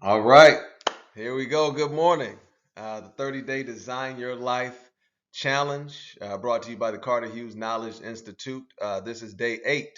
All right, here we go. Good morning. The 30-Day Design Your Life Challenge, brought to you by the Carter Hughes Knowledge Institute. This is day eight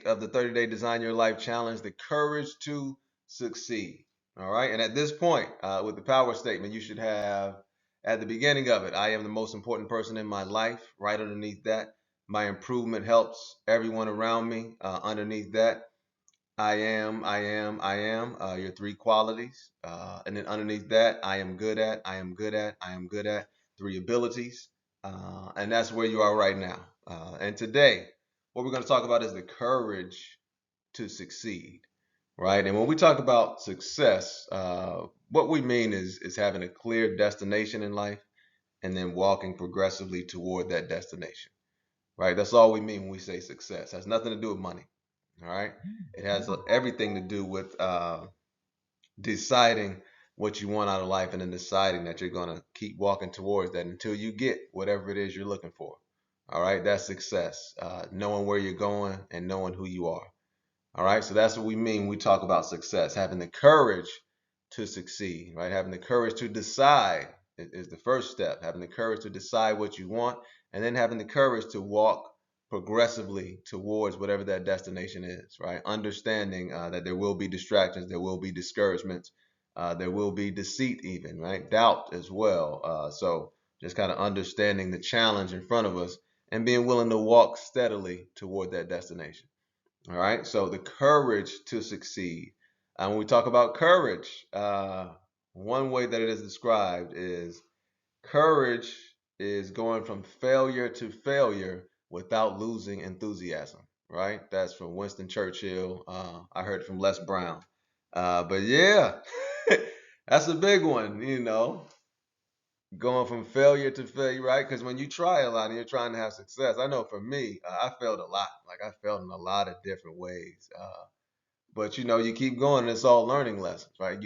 of the 30-Day Design Your Life Challenge, the courage to succeed. All right, and at this point, with the power statement, you should have at the beginning of it, I am the most important person in my life. Right underneath that, my improvement helps everyone around me. Underneath that, your three qualities. And then underneath that, I am good at, three abilities. And that's where you are right now. And today, what we're going to talk about is the courage to succeed, right? And when we talk about success, what we mean is having a clear destination in life and then walking progressively toward that destination, right? That's all we mean when we say success. It has nothing to do with money. All right. It has everything to do with deciding what you want out of life and then deciding that you're going to keep walking towards that until you get whatever it is you're looking for. All right. That's success. Knowing where you're going and knowing who you are. All right. So that's what we mean when we talk about success. Having the courage to succeed, right? Having the courage to decide is the first step. Having the courage to decide what you want and then having the courage to walk progressively towards whatever that destination is, right? Understanding that there will be distractions, there will be discouragements, there will be deceit, even, right? Doubt as well. So just kind of understanding the challenge in front of us and being willing to walk steadily toward that destination. All right. So the courage to succeed. And when we talk about courage, one way that it is described is courage is going from failure to failure without losing enthusiasm. Right. That's from Winston Churchill. I heard it from Les Brown. But yeah, that's a big one. Going from failure to failure, right? Because when you try a lot and you're trying to have success, I know for me, I failed a lot. Like I failed in a lot of different ways. But you keep going, and it's all learning lessons, right?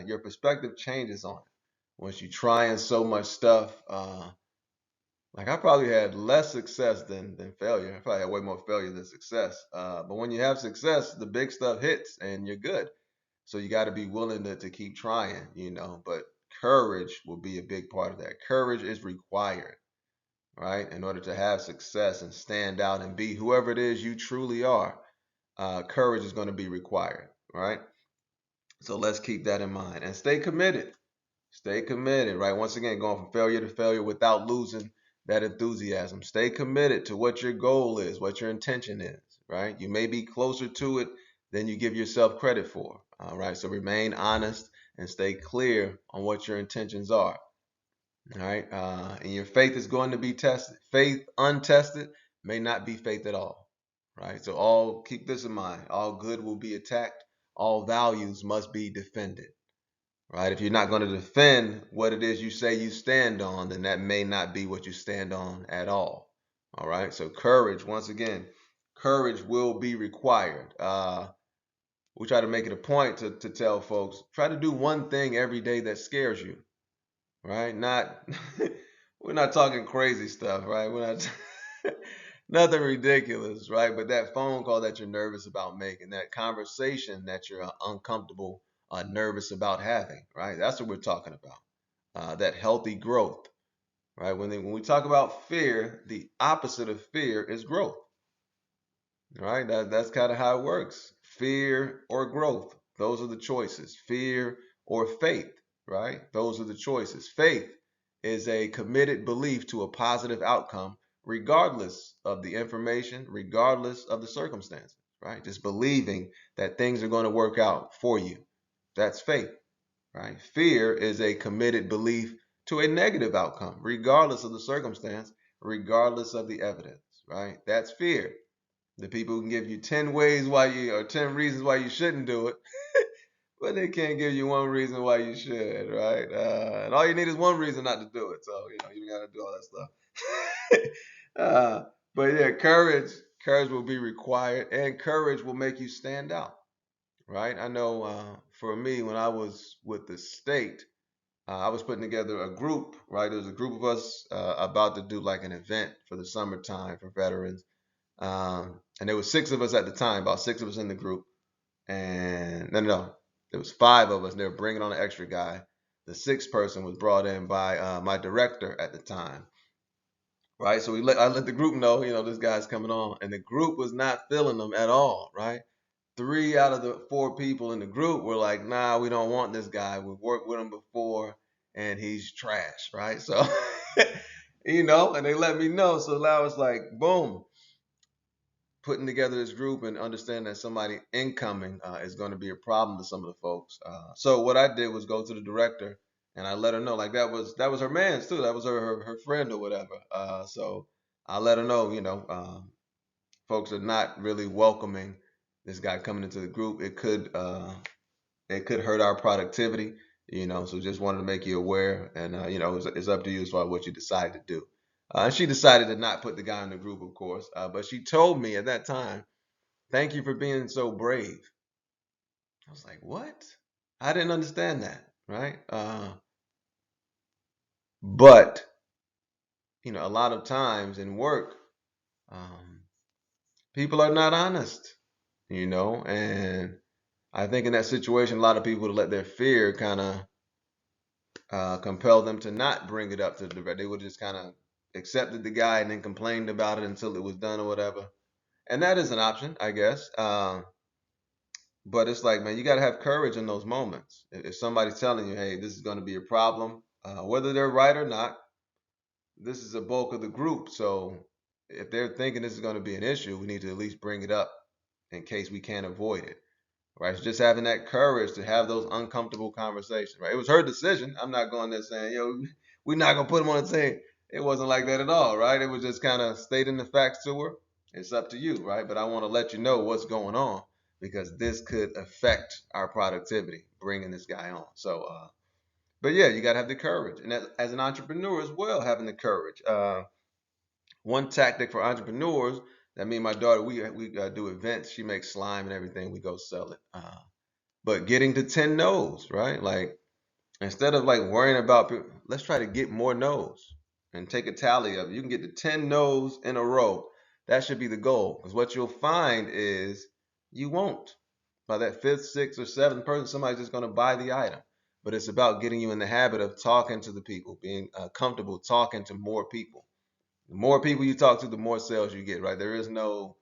Your perspective changes on it once you trying so much stuff. Like I probably had less success than failure. I probably had way more failure than success. But when you have success, the big stuff hits and you're good. So you got to be willing to keep trying. But courage will be a big part of that. Courage is required, right? In order to have success and stand out and be whoever it is you truly are, courage is going to be required, right? So let's keep that in mind and stay committed. Stay committed, right? Once again, going from failure to failure without losing that enthusiasm. Stay committed to what your goal is, what your intention is, right? You may be closer to it than you give yourself credit for, all right? So remain honest and stay clear on what your intentions are, all right? And your faith is going to be tested. Faith untested may not be faith at all, right? So all keep this in mind. All good will be attacked. All values must be defended, right? If you're not going to defend what it is you say you stand on, then that may not be what you stand on at all. All right. So courage, once again, courage will be required. We try to make it a point to tell folks, try to do one thing every day that scares you, right? Not, we're not talking crazy stuff, right? We're not, nothing ridiculous, right? But that phone call that you're nervous about making, that conversation that you're uncomfortable, nervous about having, right? That's what we're talking about. That healthy growth, right? When we talk about fear, the opposite of fear is growth, right? That's kind of how it works. Fear or growth. Those are the choices. Fear or faith, right? Those are the choices. Faith is a committed belief to a positive outcome, regardless of the information, regardless of the circumstances, right? Just believing that things are going to work out for you. That's faith, right? Fear is a committed belief to a negative outcome, regardless of the circumstance, regardless of the evidence, right? That's fear. The people who can give you 10 ways why you or 10 reasons why you shouldn't do it, but they can't give you one reason why you should, right? And all you need is one reason not to do it. So, you got to do all that stuff. But yeah, courage will be required, and courage will make you stand out, right? I know for me, when I was with the state, I was putting together a group, right? There was a group of us about to do like an event for the summertime for veterans. And there was six of us at the time, about six of us in the group. And no, no, no. There was 5 of us. And they were bringing on an extra guy. The 6th person was brought in by my director at the time, right? So I let the group know, this guy's coming on, and the group was not feeling them at all, right? 3 out of the 4 people in the group were like, nah, we don't want this guy. We've worked with him before, and he's trash, right? So, and they let me know. So now it's like, boom, putting together this group and understand that somebody incoming is going to be a problem to some of the folks. So what I did was go to the director and I let her know, like that was her man's too. That was her friend or whatever. So I let her know, folks are not really welcoming this guy coming into the group. It could hurt our productivity, so just wanted to make you aware, and it's up to you as far as what you decide to do. And she decided to not put the guy in the group, of course, but she told me at that time, thank you for being so brave. I was like, what? I didn't understand that, right? But a lot of times in work, um, people are not honest, and I think in that situation, a lot of people would let their fear kind of compel them to not bring it up to the director. They would just kind of accepted the guy and then complained about it until it was done or whatever. And that is an option, I guess. But it's like, man, you got to have courage in those moments. If somebody's telling you, hey, this is going to be a problem, whether they're right or not, this is a bulk of the group. So if they're thinking this is going to be an issue, we need to at least bring it up in case we can't avoid it. Right? It's just having that courage to have those uncomfortable conversations. Right? It was her decision. I'm not going there saying, we're not going to put them on the team. It wasn't like that at all. Right? It was just kind of stating the facts to her. It's up to you. Right? But I want to let you know what's going on because this could affect our productivity bringing this guy on. So, but yeah, you got to have the courage. And as an entrepreneur as well, having the courage. One tactic for entrepreneurs that me and my daughter, we do events. She makes slime and everything. We go sell it. But getting to 10 no's, right? Like instead of like worrying about people, let's try to get more no's and take a tally of it. You can get to 10 no's in a row. That should be the goal. Because what you'll find is you won't. By that 5th, 6th, or 7th person, somebody's just going to buy the item. But it's about getting you in the habit of talking to the people, being comfortable talking to more people. The more people you talk to, the more sales you get, right? There is no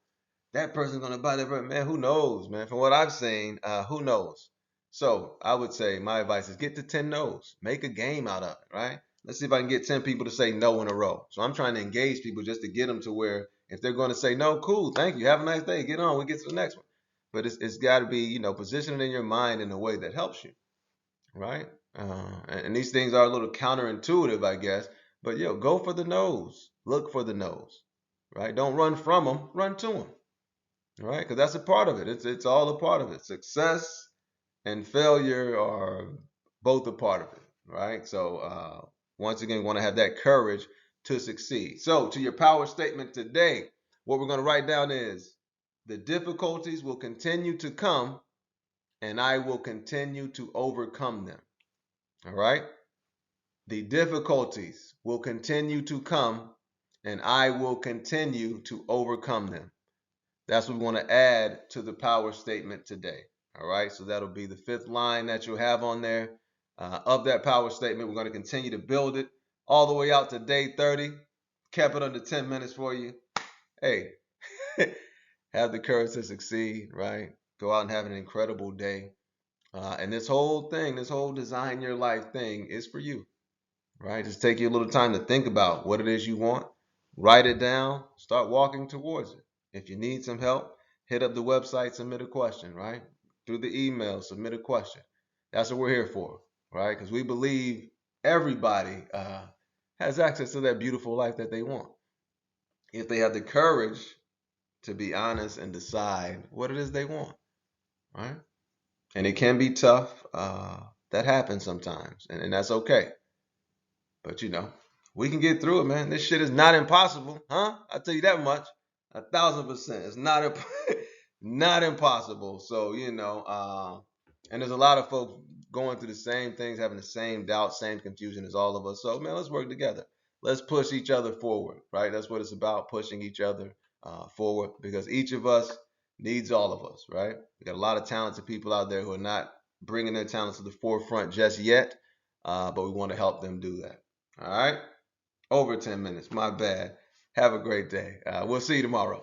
that person's gonna buy that brand. Man, who knows, man? From what I've seen, who knows? So I would say my advice is get to 10 no's. Make a game out of it, right? Let's see if I can get 10 people to say no in a row. So I'm trying to engage people just to get them to where if they're going to say no, cool, thank you, have a nice day, get on, we get to the next one. But it's got to be, positioned in your mind in a way that helps you, right? And these things are a little counterintuitive, I guess. But go for the no's. Look for the no's, right? Don't run from them, run to them. Right? Because that's a part of it. It's all a part of it. Success and failure are both a part of it, right? So once again, we want to have that courage to succeed. So to your power statement today, what we're going to write down is the difficulties will continue to come, and I will continue to overcome them. All right? The difficulties will continue to come, and I will continue to overcome them. That's what we want to add to the power statement today. All right, so that'll be the 5th line that you'll have on there of that power statement. We're going to continue to build it all the way out to day 30. Kept it under 10 minutes for you. Hey, have the courage to succeed, right? Go out and have an incredible day. And this whole thing, this whole design your life thing is for you, right? Just take you a little time to think about what it is you want, write it down, start walking towards it. If you need some help, hit up the website, submit a question, right? Through the email, submit a question. That's what we're here for, right? Because we believe everybody has access to that beautiful life that they want. If they have the courage to be honest and decide what it is they want, right? And it can be tough. That happens sometimes, and that's okay. But we can get through it, man. This shit is not impossible, huh? I tell you that much, 1,000%. It's not not impossible. So and there's a lot of folks going through the same things, having the same doubt, same confusion as all of us. So man, let's work together. Let's push each other forward, right? That's what it's about, pushing each other forward, because each of us needs all of us, right? We got a lot of talented people out there who are not bringing their talents to the forefront just yet, but we want to help them do that. All right. Over 10 minutes. My bad. Have a great day. We'll see you tomorrow.